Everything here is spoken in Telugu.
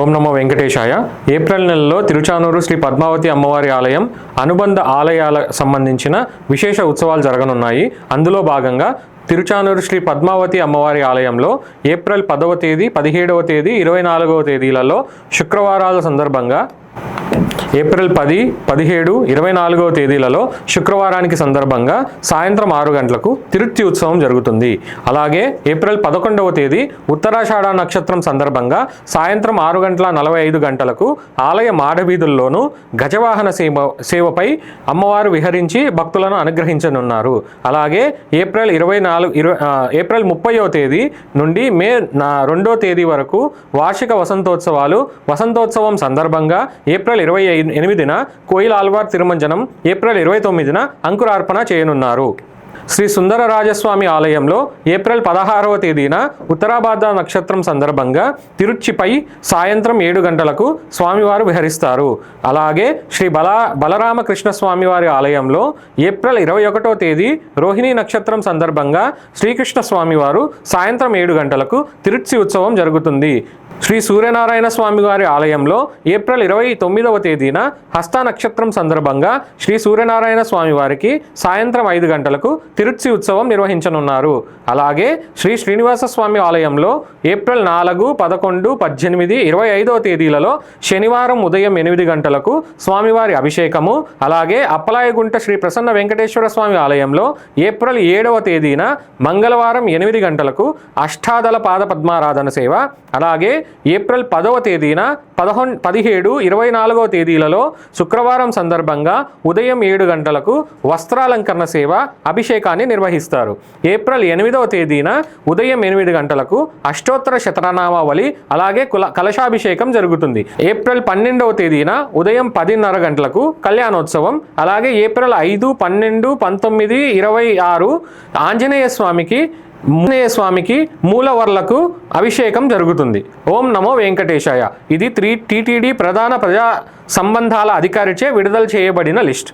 ఓం నమో వెంకటేశాయ. ఏప్రిల్ నెలలో తిరుచానూరు శ్రీ పద్మావతి అమ్మవారి ఆలయం అనుబంధ ఆలయాల సంబంధించిన విశేష ఉత్సవాలు జరగనున్నాయి. అందులో భాగంగా తిరుచానూరు శ్రీ పద్మావతి అమ్మవారి ఆలయంలో ఏప్రిల్ 10వ తేదీ, 17వ తేదీ, 24వ తేదీలలో శుక్రవారాల సందర్భంగా ఏప్రిల్ 10, 17, 24వ తేదీలలో శుక్రవారానికి సందర్భంగా సాయంత్రం 6 గంటలకు తిరుత్తి ఉత్సవం జరుగుతుంది. అలాగే ఏప్రిల్ 11వ తేదీ ఉత్తరాషాఢ నక్షత్రం సందర్భంగా సాయంత్రం 6:45 గంటలకు ఆలయ మాడవీధుల్లోనూ గజవాహన సేవపై అమ్మవారు విహరించి భక్తులను అనుగ్రహించనున్నారు. అలాగే ఏప్రిల్ 30వ తేదీ నుండి మే 2వ తేదీ వరకు వార్షిక వసంతోత్సవం సందర్భంగా ఏప్రిల్ 28న కోయిల్ ఆల్వార్ తిరుమంజనం, ఏప్రిల్ 29న అంకురార్పణ చేయనున్నారు. శ్రీ సుందరరాజస్వామి ఆలయంలో ఏప్రిల్ 16వ తేదీన ఉత్తరాభాద్ర నక్షత్రం సందర్భంగా తిరుచ్చిపై సాయంత్రం 7 గంటలకు స్వామివారు విహరిస్తారు. అలాగే శ్రీ బలరామకృష్ణ స్వామివారి ఆలయంలో ఏప్రిల్ 21వ తేదీ రోహిణీ నక్షత్రం సందర్భంగా శ్రీకృష్ణ స్వామివారు సాయంత్రం 7 గంటలకు తిరుచి ఉత్సవం జరుగుతుంది. శ్రీ సూర్యనారాయణ స్వామివారి ఆలయంలో ఏప్రిల్ 29వ తేదీన హస్త నక్షత్రం సందర్భంగా శ్రీ సూర్యనారాయణ స్వామివారికి సాయంత్రం 5 గంటలకు తిరుచి ఉత్సవం నిర్వహించనున్నారు. అలాగే శ్రీ శ్రీనివాస స్వామి ఆలయంలో ఏప్రిల్ 4, 11, 18, 25వ తేదీలలో శనివారం ఉదయం 8 గంటలకు స్వామివారి అభిషేకము. అలాగే అప్పలాయగుంట శ్రీ ప్రసన్న వెంకటేశ్వర స్వామి ఆలయంలో ఏప్రిల్ 7వ తేదీన మంగళవారం 8 గంటలకు అష్టాదళ పాద పద్మారాధన సేవ. అలాగే ఏప్రిల్ 10వ తేదీన 17, 24వ తేదీలలో శుక్రవారం సందర్భంగా ఉదయం 7 గంటలకు వస్త్రాలంకరణ సేవ, అభిషేకాన్ని నిర్వహిస్తారు. ఏప్రిల్ 8వ తేదీన ఉదయం 8 గంటలకు అష్టోత్తర శతనామావళి అలాగే కలశాభిషేకం జరుగుతుంది. ఏప్రిల్ 12వ తేదీన ఉదయం 10:30 గంటలకు కళ్యాణోత్సవం. అలాగే ఏప్రిల్ 5, 12, 19, 26 ఆంజనేయ స్వామికి మూలవర్లకు అభిషేకం జరుగుతుంది. ఓం నమో వెంకటేశాయ. ఇది టీటీడీ ప్రధాన ప్రజా సంబంధాల అధికారిచే విడుదల చేయబడిన లిస్ట్.